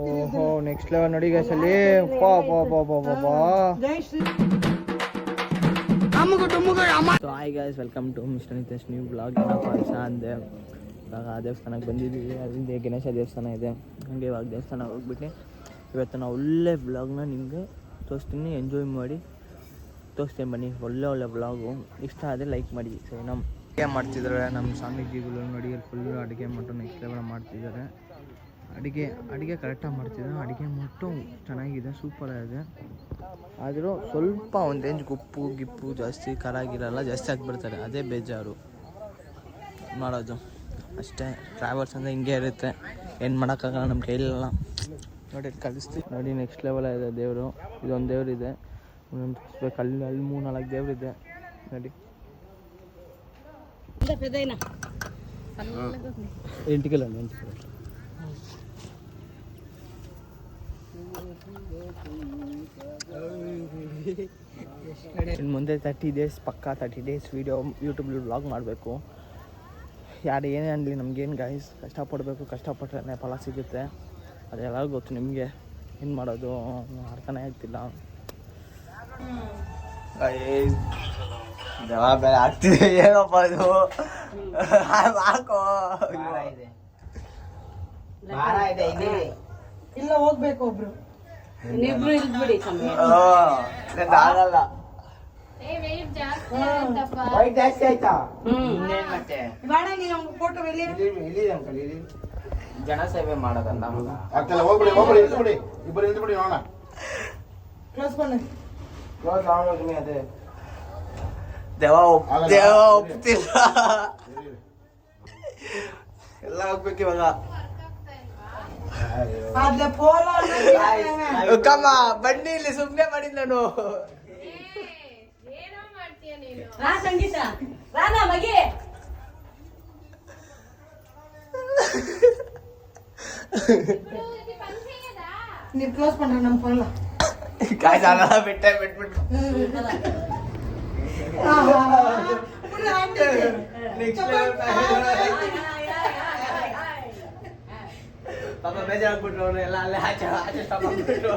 ಓಹೋ next level ನೋಡಿ guys ಅಲ್ಲಿ hi guys welcome to mister Nitesh new blog. ಏನಪ್ಪ ವಿಷಯ ಅಂದೆ, ಇವಾಗ ಆ ದೇವಸ್ಥಾನಕ್ಕೆ ಬಂದಿದ್ದೀವಿ. ಅಲ್ಲಿಂದ ಗಣೇಶ ದೇವಸ್ಥಾನ ಇದೆ, ಹಾಗೆ ಇವಾಗ ದೇವಸ್ಥಾನ ಹೋಗ್ಬಿಟ್ಟು ಇವತ್ತು ನಾವು ಒಳ್ಳೆ ಬ್ಲಾಗ್ನ ನಿಮಗೆ ತೋರಿಸ್ತೀನಿ. ಎಂಜಾಯ್ ಮಾಡಿ ತೋರಿಸ್ತೀನಿ ಬನ್ನಿ. ಒಳ್ಳೆ ಬ್ಲಾಗು. ಇಷ್ಟ ಆದರೆ ಲೈಕ್ ಮಾಡಿ. ಸರಿ, ನಮ್ಮ ಅಡುಗೆ ಮಾಡ್ತಿದ್ದಾರೆ ನಮ್ಮ ಸ್ವಾಮೀಜಿಗಳು ನೋಡಿ. ಫುಲ್ಲು ಅಡುಗೆ ಮಟ್ಟು ನೆಕ್ಸ್ಟ್ ಲೆವೆಲ್ ಮಾಡ್ತಿದ್ದಾರೆ. ಅಡುಗೆ ಕರೆಕ್ಟಾಗಿ ಮಾಡ್ತಿದ್ದಾರೆ. ಅಡುಗೆ ಮಟ್ಟು ಚೆನ್ನಾಗಿದೆ, ಸೂಪರಾಗಿದೆ. ಆದರೂ ಸ್ವಲ್ಪ ಒಂದು ರೇಂಜ್ ಗಿಪ್ಪು ಜಾಸ್ತಿ ಖಾರಾಗಿರಲ್ಲ, ಜಾಸ್ತಿ ಹಾಕ್ಬಿಡ್ತಾರೆ. ಅದೇ ಬೇಜಾರು ಮಾಡೋದು ಅಷ್ಟೇ. ಟ್ರಾವೆಲ್ಸ್ ಅಂದರೆ ಹಿಂಗೆ ಇರುತ್ತೆ, ಏನು ಮಾಡೋಕ್ಕಾಗಲ್ಲ, ನಮ್ಮ ಕೈಲೆಲ್ಲ. ನೋಡಿ ಕಲಿಸ್ತೀವಿ ನೋಡಿ. ನೆಕ್ಸ್ಟ್ ಲೆವೆಲ್ ಇದೆ ದೇವರು. ಇದೊಂದು ದೇವರಿದೆ, ಅಲ್ಲಿ 3-4 ದೇವರಿದೆ ನೋಡಿ. ಎಂಟಿಕಲ್ಲ ಇನ್ನು ಮುಂದೆ 30 days ಪಕ್ಕ 30 days ವೀಡಿಯೋ ಯೂಟ್ಯೂಬಲ್ಲಿ ವ್ಲಾಗ್ ಮಾಡಬೇಕು. ಯಾರು ಏನೇ ಅನ್ನಲಿ ನಮಗೇನು ಗಾಯ್ಸ್, ಕಷ್ಟಪಡಬೇಕು, ಕಷ್ಟಪಟ್ಟರೆ ಫಲ ಸಿಗುತ್ತೆ. ಅದೆಲ್ಲರಿಗೂ ಗೊತ್ತು. ನಿಮಗೆ ಏನು ಮಾಡೋದು ಅರ್ಥನೇ ಆಗ್ತಿಲ್ಲ. ಬೇರೆ ಆಗ್ತಿದೆ ಏನಪ್ಪ ಇದು ಹಾಕೋ ಇಲ್ಲ ಹೋಗ್ಬೇಕು ಒಬ್ರು ಆಗಲ್ಲ. ಜಾಸ್ತಿ ಆಯ್ತಾ ಮತ್ತೆ ಜನಸೇವೆ ಮಾಡೋದಲ್ಲ. ಅದೇ ದೇವ ಒಪ್ತಿಲ್ಲ, ಎಲ್ಲ ಹೋಗ್ಬೇಕು ಇವಾಗ. ಬನ್ನಿ ಇಲ್ಲಿ ಸುಮ್ಮನೆ ಮಾಡಿದ್ ನಾನು. ಸಂಗೀತ ರಾನಾ ಮಗೆ ನೀವು ಕ್ಲೋಸ್ ಪண்ற ನಮ್ಮ ಫೋನ್ ಕಾಯ್ಸ್ ಆಗಲ್ಲ. ಬಿಟ್ಬಿಟ್ಟು ಪಾಪ ಬೇಜಾರಾಗ್ಬಿಟ್ರು ಅವರು ಎಲ್ಲ. ಅಲ್ಲೇ ಆಚೆ ಸ್ಟಾಪ್ ಆಗ್ಬಿಟ್ರು.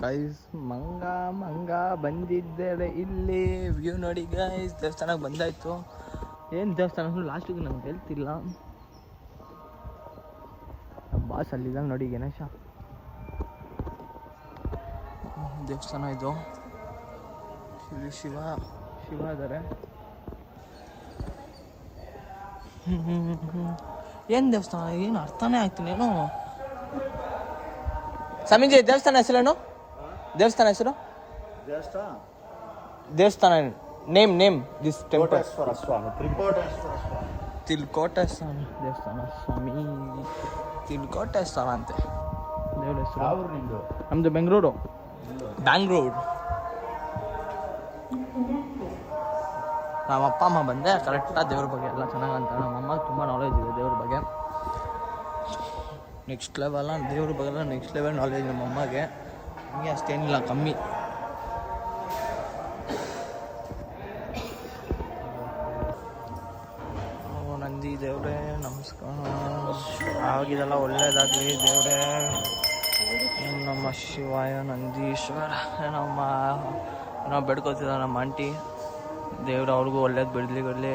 ಗೈಸ್ ಮಂಗ ಬಂದಿದ್ದಾರೆ ಇಲ್ಲಿ. ವ್ಯೂ ನೋಡಿ ಗೈಸ್. ದೇವಸ್ಥಾನಕ್ಕೆ ಬಂದಾಯ್ತು. ಏನು ದೇವಸ್ಥಾನ ಲಾಸ್ಟಿಗೆ ನಮ್ಗೆ ಹೇಳ್ತಿಲ್ಲ. ಬಾಸ್ ಅಲ್ಲಿದ್ದಾಗ ನೋಡಿ ಗಣೇಶ ದೇವಸ್ಥಾನ ಇದು. ಶಿವ ಇದ್ದಾರೆ. ಏನು ದೇವಸ್ಥಾನ ಏನು ಅರ್ಥನೇ ಆಗ್ತೀನಿ ಏನು. ಸ್ವಾಮೀಜಿ ದೇವಸ್ಥಾನ ಹೆಸರೇನು? ದೇವಸ್ಥಾನ ಹೆಸರು? ದೇವಸ್ಥಾನ ನೇಮ್ ದಿಸ್ ಟೆಂಪಲ್. ತಿಲ್ಕೋಟೇಶ್ವರ ದೇವಸ್ಥಾನ. ಸ್ವಾಮಿ ತಿಲ್ಕೋಟೇಶ್ವರ ಅಂತೆ ದೇವ್ರ ಹೆಸರು. ನಮ್ದು ಬೆಂಗಳೂರು. ನಮ್ಮ ಅಪ್ಪ ಅಮ್ಮ ಬಂದೆ ಕರೆಕ್ಟಾಗಿ ದೇವ್ರ ಬಗ್ಗೆ ಎಲ್ಲ ಚೆನ್ನಾಗಿ ಅಂತ. ನಮ್ಮ ಅಮ್ಮಗೆ ತುಂಬ ನಾಲೆಜ್ ಇದೆ ದೇವ್ರ ಬಗ್ಗೆ. ನೆಕ್ಸ್ಟ್ ಲೆವೆಲ್ ದೇವ್ರ ಬಗ್ಗೆ ನೆಕ್ಸ್ಟ್ ಲೆವೆಲ್ ನಾಲೆಜ್ ನಮ್ಮ ಅಮ್ಮಗೆ. ನಮಗೆ ಅಷ್ಟೇನಿಲ್ಲ, ಕಮ್ಮಿ. ನಂದಿ ದೇವ್ರೇ ನಮಸ್ಕಾರ. ಆಗಿದೆಲ್ಲ ಒಳ್ಳೇದಾಗಲಿ ದೇವ್ರೇ. ನಮ್ಮ ಶಿವಾಯ ನಂದೀಶ್ವರ. ನಾವು ಬೇಡ್ಕೊತಿದ್ದ ನಮ್ಮ ಆಂಟಿ ದೇವ್ರು ಅವ್ರಿಗೂ ಒಳ್ಳೇದು ಬಿಡಲಿ,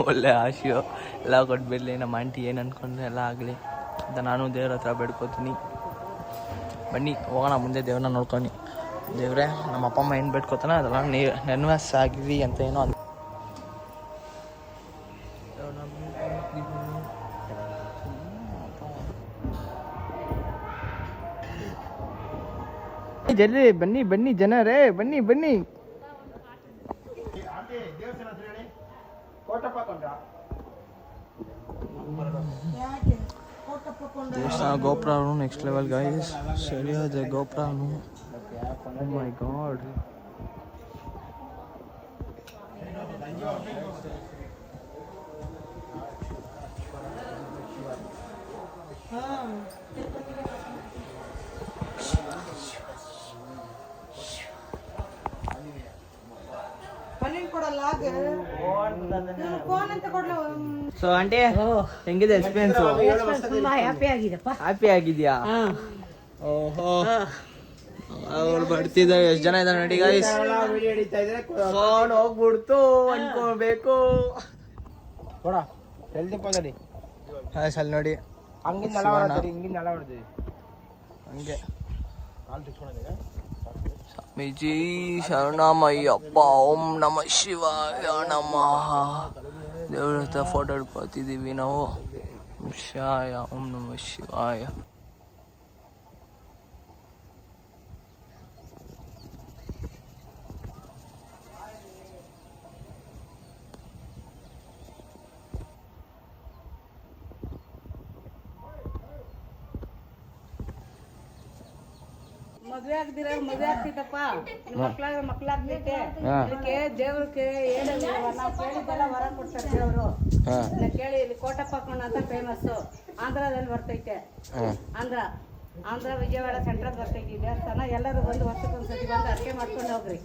ಒಳ್ಳೆ ಆಶೆಯೋ ಎಲ್ಲ ಕೊಟ್ಬಿಡಲಿ. ನಮ್ಮ ಆಂಟಿ ಏನು ಅಂದ್ಕೊಂಡ್ರೆ ಎಲ್ಲ ಆಗಲಿ ಅಂತ ನಾನು ದೇವ್ರ ಹತ್ರ ಬೇಡ್ಕೊತೀನಿ. ಬನ್ನಿ ಹೋಗೋಣ ಮುಂದೆ ದೇವ್ರನ್ನ ನೋಡ್ಕೊಂಡು. ದೇವ್ರೆ ನಮ್ಮ ಅಪ್ಪ ಅಮ್ಮ ಏನು ಬೇಡ್ಕೊತಾನೆ ಅದೆಲ್ಲ ನೆನ್ವಸ್ ಆಗಿರಿ ಅಂತ ಏನೋ ಅಂತ. ಜಲ್ದಿ ಬನ್ನಿ ಜನರೇ, ಬನ್ನಿ. ದೇವಸ್ಥಾನ ಗೋಪುರ ನೆಕ್ಸ್ಟ್ ಲೆವೆಲ್ ಗೈಸ್. ಸರಿಯಾದ ಗೋಪುರ. ಮೈ ಗಾಡ್. ಫೋನ್ ಅಂತ ಕೊಡ್ಲ. ಸೊ ಆಂಟಿ ಹೆಂಗಿದೆ ಎಕ್ಸ್ಪೀರಿಯನ್ಸ್? ತುಂಬಾ ಹ್ಯಾಪಿ ಆಗಿದೆಪ್ಪ. ಹ್ಯಾಪಿ ಆಗಿದ್ಯಾ? ಓಹೋ ಅವ್ರು ಬರ್ತಿದ್ದಾರೆ. ಎಷ್ಟು ಜನ ಇದ್ದಾರೆ ನೋಡಿ ಗೈಸ್. ಫೋನ್ ಹೋಗ್ಬಿಡ್ತು ಅನ್ಕೋಬೇಕು. ಅಲ್ಲಿ ನೋಡಿ ಹಂಗೆ ಸ್ವಾಮೀಜಿ ಶರಣಮಯ್ಯಪ್ಪ. ಓಂ ನಮ ಶಿವಾಯ ನಮಃ. ದೇವ್ರ ಹತ್ರ ಫೋಟೋ ಹಿಡ್ಕೊತಿದ್ದೀವಿ ನಾವು. ಶಿವಾಯ ಓಂ ನಮ ಶಿವಾಯ. ಮದ್ವೆ ಆಗದಿರ ಮದ್ವೆ ಆಗ್ತಿತ್ತಪ್ಪ. ಮಕ್ಳಾಗ್ತೈತೆ. ಅದಕ್ಕೆ ದೇವ್ರಿಗೆ ಹೇಳಿಲ್ಲ, ನಾವು ಕೇಳಿದ್ದೆಲ್ಲ ವರ ಕೊಡ್ತಾರೆ ದೇವ್ರು. ಕೇಳಿ ಇಲ್ಲಿ ಕೋಟಪ್ಪನ ಅಂತ ಫೇಮಸ್, ಆಂಧ್ರದಲ್ಲಿ ಬರ್ತೈತೆ. ಆಂಧ್ರ ವಿಜಯವಾಡ ಸೆಂಟ್ರಲ್ ಬರ್ತೈತಿ ದೇವಸ್ಥಾನ. ಎಲ್ಲರೂ ಬಂದು ವರ್ಷಕ್ಕೊಂದ್ಸತಿ ಬಂದು ಅರ್ಕೆ ಮಾಡ್ಕೊಂಡು ಹೋಗ್ರಿ.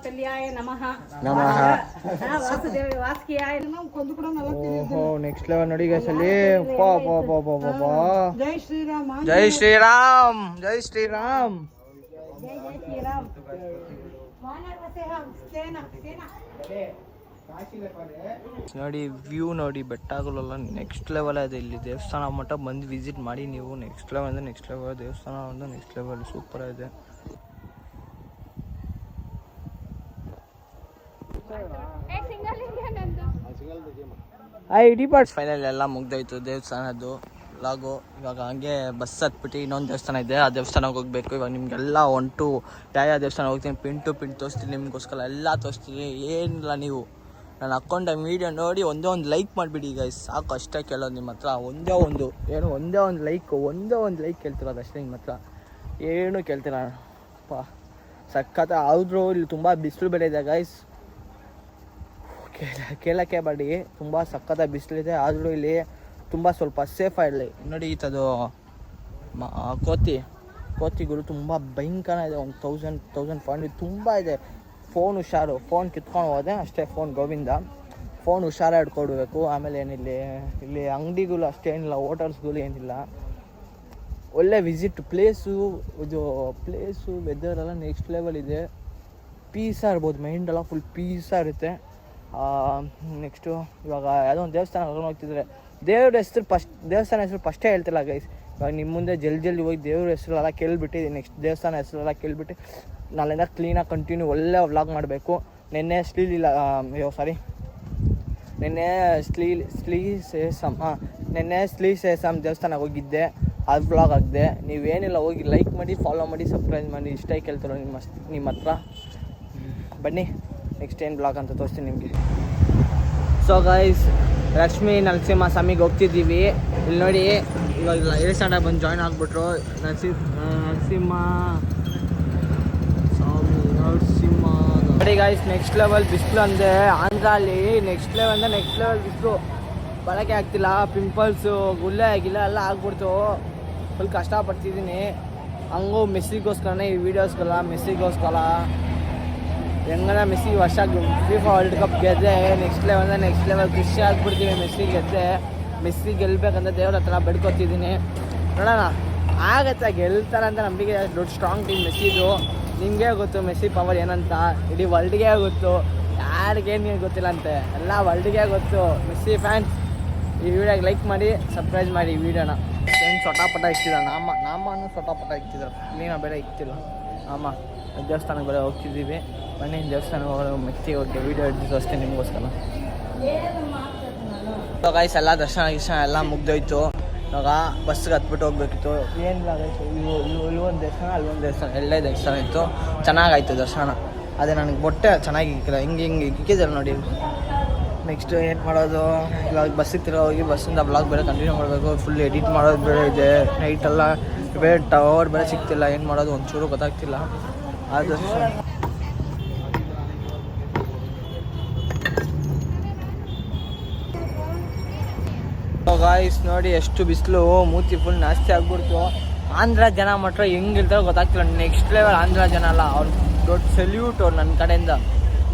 ಕಲ್ಯಾಯ ನಮಃ ವಾಸುದೇವಿ ವಾಸ್ಕಿಯಾಯ ನೆಕ್ಸ್ಟ್ ಲೆವೆಲ್ ನೋಡಿ ಗೈಸ್ ಅಲ್ಲಿ. ಜೈ ಶ್ರೀರಾಮ್. ಜೈ ಶ್ರೀರಾಮ್. ಜೈ ಶ್ರೀರಾಮ್. ಜೈ ಶ್ರೀರಾಮ್. ನೋಡಿ ವ್ಯೂ ನೋಡಿ, ಬೆಟ್ಟಗಳೆಲ್ಲ ನೆಕ್ಸ್ಟ್ ಲೆವೆಲ್ ಇದೆ. ಇಲ್ಲಿ ದೇವಸ್ಥಾನ ಮಟ್ಟ ಬಂದು ವಿಸಿಟ್ ಮಾಡಿ ನೀವು. ನೆಕ್ಸ್ಟ್ ಲೆವೆಲ್ ಅಂದರೆ ನೆಕ್ಸ್ಟ್ ಲೆವೆಲ್, ದೇವಸ್ಥಾನ ಒಂದು ನೆಕ್ಸ್ಟ್ ಲೆವೆಲ್ ಸೂಪರ್ ಇದೆ. ಫೈನಲ್ ಎಲ್ಲ ಮುಗ್ದೋಯ್ತು ದೇವಸ್ಥಾನದ್ದು ಲಾಗು. ಇವಾಗ ಹಂಗೆ ಬಸ್ ಹತ್ಬಿಟ್ಟು ಇನ್ನೊಂದು ದೇವಸ್ಥಾನ ಇದೆ, ಆ ದೇವಸ್ಥಾನಕ್ಕೆ ಹೋಗ್ಬೇಕು. ಇವಾಗ ನಿಮಗೆಲ್ಲ ಒಂಟು ಯಾವ ದೇವಸ್ಥಾನ ಹೋಗ್ತೀನಿ ಪಿನ್ ಟು ಪಿನ್ ತೋರಿಸ್ತೀನಿ ನಿಮಗೋಸ್ಕರ ಎಲ್ಲ ತೋರಿಸ್ತೀನಿ. ಏನಿಲ್ಲ, ನೀವು ನಾನು ಹಾಕ್ಕೊಂಡ ವೀಡಿಯೋ ನೋಡಿ ಒಂದೇ ಒಂದು ಲೈಕ್ ಮಾಡಿಬಿಡಿ ಗೈಸ್, ಸಾಕು. ಅಷ್ಟೇ ಕೇಳೋದು ನಿಮ್ಮ ಹತ್ರ. ಒಂದೇ ಒಂದು ಲೈಕ್ ಕೇಳ್ತಿರೋದು ಅಷ್ಟೇ ನಿಮ್ಮ ಹತ್ರ, ಏನು ಕೇಳ್ತೀರ ಅಪ್ಪ. ಸಖತ್ ಆದರೂ ಇಲ್ಲಿ ತುಂಬ ಬಿಸಿಲು ಬೇರೆ ಇದೆ ಗೈಸ್, ಕೇಳೋಕ್ಕೆ ಬೇಡಿ. ತುಂಬ ಸಖತ್ ಬಿಸಿಲಿದೆ, ಆದರೂ ಇಲ್ಲಿ ತುಂಬ ಸ್ವಲ್ಪ ಸೇಫ್ ಆಗಿರಲಿ. ನೋಡಿ ಈತದು ಕೋತಿಗಳು ತುಂಬ ಭಯಂಕರ ಇದೆ. 1500 ತುಂಬ ಇದೆ. ಫೋನ್ ಹುಷಾರು, ಫೋನ್ ಕಿತ್ಕೊಂಡು ಹೋದೆ ಅಷ್ಟೇ. ಫೋನ್ ಗೋವಿಂದ, ಫೋನ್ ಹುಷಾರಾಗಿ ಹಿಡ್ಕೊಡ್ಬೇಕು. ಆಮೇಲೆ ಏನಿಲ್ಲ, ಇಲ್ಲಿ ಅಂಗಡಿಗಳು ಅಷ್ಟೇನಿಲ್ಲ, ಹೋಟೆಲ್ಸ್ಗಳು ಏನಿಲ್ಲ. ಒಳ್ಳೆ ವಿಸಿಟ್ ಪ್ಲೇಸು. ಇದು ಪ್ಲೇಸು ವೆದರೆಲ್ಲ ನೆಕ್ಸ್ಟ್ ಲೆವೆಲ್ ಇದೆ. ಪೀಸಾಗಿ ಇರ್ಬೋದು, ಮೈಂಡೆಲ್ಲ ಫುಲ್ ಪೀಸಾಗಿರುತ್ತೆ. ನೆಕ್ಸ್ಟು ಇವಾಗ ಯಾವುದೋ ಒಂದು ದೇವಸ್ಥಾನ ಕರ್ಕೊಂಡು ಹೋಗ್ತಿದ್ರೆ ದೇವಸ್ಥಾನ ಹೆಸರು ಫಸ್ಟೇ ಹೇಳ್ತಿಲ್ಲ ಗೈಸ್. ಇವಾಗ ನಿಮ್ಮ ಮುಂದೆ ಜಲ್ದಿ ಹೋಗಿ ದೇವ್ರ ಹೆಸರೆಲ್ಲ ಕೇಳಿಬಿಟ್ಟು ನೆಕ್ಸ್ಟ್ ದೇವಸ್ಥಾನ ಹೆಸರೆಲ್ಲ ಕೇಳಿಬಿಟ್ಟು ನಾಳೆಯಿಂದ ಕ್ಲೀನಾಗಿ ಕಂಟಿನ್ಯೂ ಒಳ್ಳೆ ವ್ಲಾಗ್ ಮಾಡಬೇಕು. ನಿನ್ನೆ ಸ್ಲೀ ಸೇಸಮ್ ದೇವಸ್ಥಾನಕ್ಕೆ ಹೋಗಿದ್ದೆ, ಅದು ವ್ಲಾಗ್ ಆಗಿದೆ. ನೀವೇನಿಲ್ಲ ಹೋಗಿ ಲೈಕ್ ಮಾಡಿ, ಫಾಲೋ ಮಾಡಿ, ಸಬ್ಸ್ಕ್ರೈಬ್ ಮಾಡಿ. ಇಷ್ಟ ಕೇಳ್ತಾರೋ ನಿಮ್ಮ ಹತ್ರ. ಬನ್ನಿ ನೆಕ್ಸ್ಟ್ ಏನು ಬ್ಲಾಗ್ ಅಂತ ತೋರಿಸ್ತೀನಿ ನಿಮಗೆ. ಸೊ ಗೈಸ್, ಲಕ್ಷ್ಮೀ ನರಸಿಂಹ ಸ್ವಾಮಿಗೆ ಹೋಗ್ತಿದ್ದೀವಿ. ಇಲ್ಲಿ ನೋಡಿ, ಇವಾಗ ದೇವಸ್ಥಾನ ಬಂದು ಜಾಯ್ನ್ ಆಗಿಬಿಟ್ರು. ನರಸಿಂಹ ನೋಡಿ ಗೈಸ್, ನೆಕ್ಸ್ಟ್ ಲೆವೆಲ್ ಬಿಸಿಲು ಅಂದೆ ಆಂಧ್ರ ಅಲ್ಲಿ. ನೆಕ್ಸ್ಟ್ ಲೆವೆಲ್ ಬಿಸಿಲು, ಬರೋಕ್ಕೆ ಆಗ್ತಿಲ್ಲ. ಪಿಂಪಲ್ಸು ಗುಲ್ಲೆ ಆಗಿಲ್ಲ ಎಲ್ಲ ಆಗ್ಬಿಡ್ತು. ಫುಲ್ ಕಷ್ಟಪಡ್ತಿದ್ದೀನಿ. ಹಂಗೂ ಮೆಸ್ಸಿಗೋಸ್ಕರನೇ ಈ ವೀಡಿಯೋಸ್ಗೆಲ್ಲ, ಮೆಸ್ಸಿಗೋಸ್ಕರ ಹೆಂಗನ ಮೆಸ್ಸಿ ವರ್ಷ FIFA ವರ್ಲ್ಡ್ ಕಪ್ ಗೆದ್ದೆ. ನೆಕ್ಸ್ಟ್ ಲೆವೆಲ್ ಖುಷಿ ಆಗ್ಬಿಡ್ತೀವಿ. ಮೆಸ್ಸಿ ಗೆಲ್ಬೇಕಂತ ದೇವ್ರ ಹತ್ರ ಬೆಡ್ಕೊತಿದ್ದೀನಿ. ನೋಡೋಣ ಆಗತ್ತೆ, ಗೆಲ್ತಾರೆ ಅಂತ ನಂಬಿಕೆ. ದೊಡ್ಡ ಸ್ಟ್ರಾಂಗ್ ಟೀಮ್ ಮೆಸ್ಸಿದು. ನಿಮಗೆ ಗೊತ್ತು ಮೆಸ್ಸಿ ಪವರ್ ಏನಂತ, ಇಡೀ ವರ್ಲ್ಡ್ಗೆ ಗೊತ್ತು. ಯಾರಿಗೇನು ಗೊತ್ತಿಲ್ಲ ಅಂತೆ, ಎಲ್ಲ ವರ್ಲ್ಡ್ಗೆ ಗೊತ್ತು. ಮೆಸ್ಸಿ ಫ್ಯಾನ್ಸ್ ಈ ವಿಡಿಯೋಗೆ ಲೈಕ್ ಮಾಡಿ, ಸಬ್ಸ್ಕ್ರೈಬ್ ಮಾಡಿ ಈ ವಿಡಿಯೋನ. ಫ್ರೆಂಡ್ಸ್ ಸೊಟಾಪಟ ಇಕ್ತಿದ್ರು, ನಾಮನೂ ಸೊಟಾಪಟ ಇಕ್ತಿದ್ರು, ಕ್ಲೀನಾಗಿ ಬೇರೆ ಇಕ್ತಿಲ್ಲ. ದೇವಸ್ಥಾನಕ್ಕೆ ಬೇರೆ ಹೋಗ್ತಿದ್ದೀವಿ. ಬನ್ನಿ ದೇವಸ್ಥಾನಕ್ಕೆ ಹೋಗೋದು. ಮೆಚ್ಚಿ ಹೋಗಿ ವೀಡಿಯೋ ಹಿಡಿದು ಅಷ್ಟೇ ನಿಮಗೋಸ್ಕರ. ಗೈಸ್ ಎಲ್ಲ ದರ್ಶನ ಎಲ್ಲ ಮುಗ್ದೋಯ್ತು. ಇವಾಗ ಬಸ್ಸಿಗೆ ಹತ್ಬಿಟ್ಟು ಹೋಗ್ಬೇಕಿತ್ತು. ಏನಿಲ್ಲ ಗೈಸ್, ಇಲ್ಲೊಂದು ದೇವಸ್ಥಾನ, ಅಲ್ಲೊಂದು ದೇವಸ್ಥಾನ, ಎಲ್ಲೇ ದೇವಸ್ಥಾನ ಇತ್ತು. ಚೆನ್ನಾಗಾಯ್ತು ದರ್ಶನ. ಅದೇ ನನಗೆ ಬೊಟ್ಟೆ ಚೆನ್ನಾಗಿ ಇಕ್ಕಿಲ್ಲ, ಹಿಂಗೆ ಇಕ್ಕಿದ್ದಾರೆ ನೋಡಿ. ನೆಕ್ಸ್ಟ್ ಏನು ಮಾಡೋದು, ಇವಾಗ ಬಸ್ಸಿಗೆ ತಿರ್ಗಾ ಹೋಗಿ ಬಸ್ಸಿಂದ ಬ್ಲಾಗ್ ಬೇರೆ ಕಂಟಿನ್ಯೂ ಮಾಡಬೇಕು. ಫುಲ್ ಎಡಿಟ್ ಮಾಡೋದು ಬೇರೆ ಇದೆ. ನೈಟೆಲ್ಲ ಬೇರೆ ಟವರ್ ಬೇರೆ ಸಿಗ್ತಿಲ್ಲ. ಏನು ಮಾಡೋದು ಒಂಚೂರು ಗೊತ್ತಾಗ್ತಿಲ್ಲ. ಅದು ಗಾಯ್ಸ್ ನೋಡಿ ಎಷ್ಟು ಬಿಸಿಲು, ಮೂತಿ ಫುಲ್ ನಾಸ್ತಿ ಆಗ್ಬಿಡ್ತು. ಆಂಧ್ರ ಜನ ಮಾತ್ರ ಹೆಂಗಿರ್ತಾರೋ ಗೊತ್ತಾಗ್ತಿಲ್ಲ. ನೆಕ್ಸ್ಟ್ ಲೆವೆಲ್ ಆಂಧ್ರ ಜನ ಅಲ್ಲ, ಅವ್ರು ದೊಡ್ಡ ಸೆಲ್ಯೂಟ್ ಅವ್ರು ನನ್ನ ಕಡೆಯಿಂದ.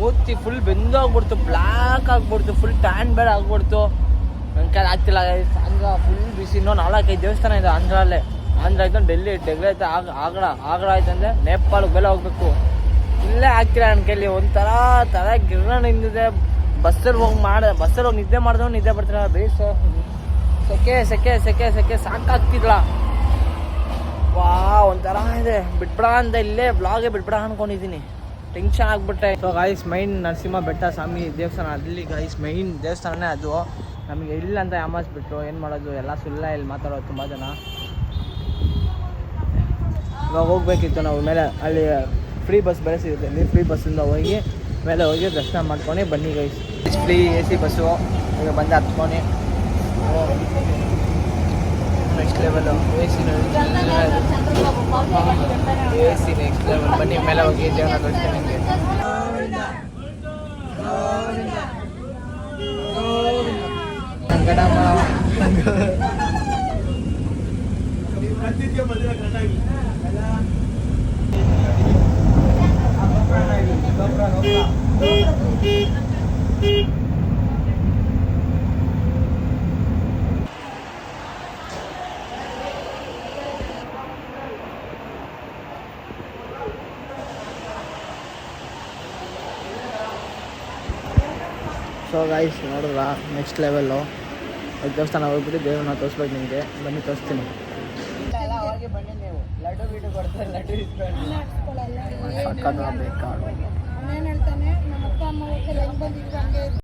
ಮೂತಿ ಫುಲ್ ಬೆಂದೋಗ್ಬಿಡ್ತು, ಬ್ಲ್ಯಾಕ್ ಆಗ್ಬಿಡ್ತು, ಫುಲ್ ಟ್ಯಾನ್ ಬೇರೆ ಆಗ್ಬಿಡ್ತು. ನನ್ನ ಕೈ ಆಗ್ತಿಲ್ಲ ಗೈಸ್. ಆಂಧ್ರ ಫುಲ್ ಬಿಸಿ. ಇನ್ನೂ 4-5 ದೇವಸ್ಥಾನ ಇದೆ ಆಂಧ್ರಲ್ಲೇ. ಆಂಧ್ರ ಆಯ್ತು, ಡೆಲ್ಲಿ ಆಯ್ತು, ಆಗ್ರ ಆಯ್ತಂದ್ರೆ ನೇಪಾಳಕ್ಕೆ ಬೆಲೆ ಹೋಗ್ಬೇಕು. ಇಲ್ಲೇ ಆಗ್ತಿಲ್ಲ ನನ್ನ ಕೈಲಿ. ಒಂಥರ ಗಿರ್ಣ ನಿಂದಿದೆ. ಬಸ್ಸಲ್ಲಿ ಹೋಗಿ ನಿದ್ದೆ ಮಾಡಿದವ್ ನಿದ್ದೆ ಬರ್ತಿಲ್ಲ. ಬೇಸ್ ಸೆಕೆ ಸಾಕಾಗ್ತಿದ್ಲ. ಒಂಥರ ಇದೆ. ಬಿಟ್ಬಿಡ ಅಂತ ಇಲ್ಲೇ ಬ್ಲಾಗೆ ಬಿಟ್ಬಿಡ ಅನ್ಕೊಂಡಿದ್ದೀನಿ. ಟೆನ್ಷನ್ ಆಗ್ಬಿಟ್ಟೆ. ಸೊ ಗಾಯ್ಸ್, ಮೈನ್ ನರಸಿಂಹ ಬೆಟ್ಟ ಸ್ವಾಮಿ ದೇವಸ್ಥಾನ ಅಲ್ಲಿ ಗಾಯ್ಸ್. ಮೈನ್ ದೇವಸ್ಥಾನನೇ ಅದು. ನಮಗೆ ಇಲ್ಲ ಅಂತ ಯಾಮಾಸ್ಬಿಟ್ರು. ಏನು ಮಾಡೋದು, ಎಲ್ಲ ಸುಳ್ಳ ಇಲ್ಲಿ ಮಾತಾಡೋದು ತುಂಬ ಜನ. ಇವಾಗ ಹೋಗ್ಬೇಕಿತ್ತು ನಾವು ಮೇಲೆ. ಅಲ್ಲಿ ಫ್ರೀ ಬಸ್ ಬೇರೆ ಸಿಗುತ್ತೆ. ಇಲ್ಲಿ ಫ್ರೀ ಬಸ್ಸಿಂದ ಹೋಗಿ ಮೇಲೆ ಹೋಗಿ ದರ್ಶನ ಮಾಡ್ಕೊಂಡು ಬನ್ನಿ ಗೈಸ್. Free AC bus. ಈಗ ಬಂದು ಹತ್ಕೊಂಡು next level. AC next level. ಬನ್ನಿ ಮೇಲೆ ಹೋಗಿ ದೇವನ ದರ್ಶನಕ್ಕೆ. ಸೊ ಗೈಸ್, ನೋಡಿದ್ರ ನೆಕ್ಸ್ಟ್ ಲೆವೆಲ್ಲು. ದೇವಸ್ಥಾನ ಹೋಗ್ಬಿಟ್ಟು ದೇವ್ರನ್ನ ತೋರಿಸ್ಬೇಕು ನಿಮಗೆ. ಬನ್ನಿ ತೋರಿಸ್ತೀನಿ. ಬನ್ನಿ ನೀವು. ಲಡ್ಡು ಬಿಟ್ಟು ಕೊಡ್ತಾರೆ, ಲಡ್ಡು ಇಸ್ಕೊಂಡು ಬೇಕಾ.